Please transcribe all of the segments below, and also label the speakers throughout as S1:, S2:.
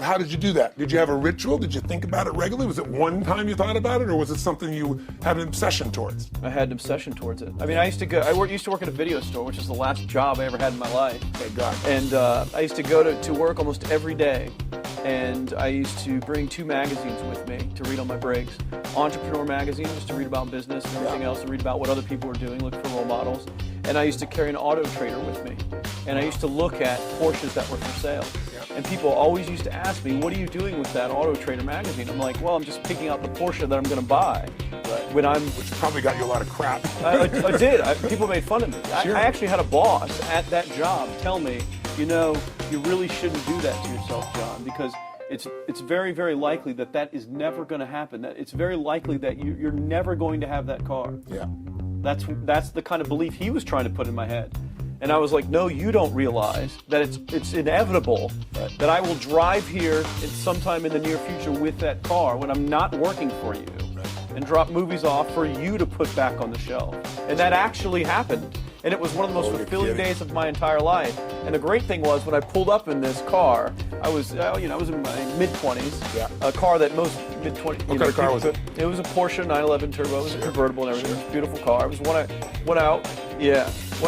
S1: How did you do that? Did you have a ritual? Did you think about it regularly? Was it one time you thought about it, or was it something you had an obsession towards?
S2: I had an obsession towards it. I mean, I used to work at a video store, which is the last job I ever had in my life.
S1: Thank God.
S2: And I used to go to work almost every day. And I used to bring 2 magazines with me to read on my breaks. Entrepreneur magazine, just to read about business and everything else, to read about what other people were doing, look for role models. And I used to carry an auto trader with me. And I used to look at Porsches that were for sale. And people always used to ask me, what are you doing with that Auto Trader magazine? I'm like, well, I'm just picking out the Porsche that I'm going to buy.
S1: Which probably got you a lot of crap.
S2: I did. People made fun of me.
S1: Sure.
S2: I actually had a boss at that job tell me, you know, you really shouldn't do that to yourself, John, because it's very, very likely that is never going to happen. That it's very likely that you're never going to have that car.
S1: Yeah.
S2: That's the kind of belief he was trying to put in my head. And I was like, no, you don't realize that it's inevitable that I will drive here sometime in the near future with that car when I'm not working for you and drop movies off for you to put back on the shelf. And that actually happened. And it was one of the most fulfilling days of my entire life. And the great thing was, when I pulled up in this car, I was in my mid-20s.
S1: Yeah.
S2: A car that most mid-20s.
S1: What kind of car was it?
S2: It was a Porsche 911 Turbo. It was a convertible and everything. It was a beautiful car. It was one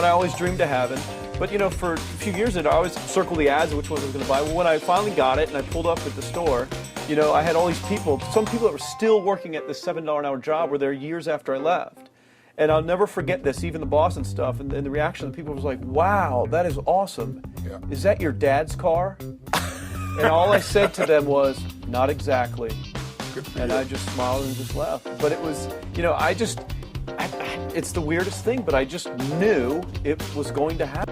S2: I always dreamed of having. But for a few years I always circled the ads of which one I was going to buy. Well, when I finally got it and I pulled up at the store, I had all these people. Some people that were still working at this $7 an hour job were there years after I left. And I'll never forget this, even the boss and stuff, and the reaction of the people was like, wow, that is awesome.
S1: Yeah.
S2: Is that your dad's car? And all I said to them was, not exactly. And I just smiled and just left. But it was, it's the weirdest thing, but I just knew it was going to happen.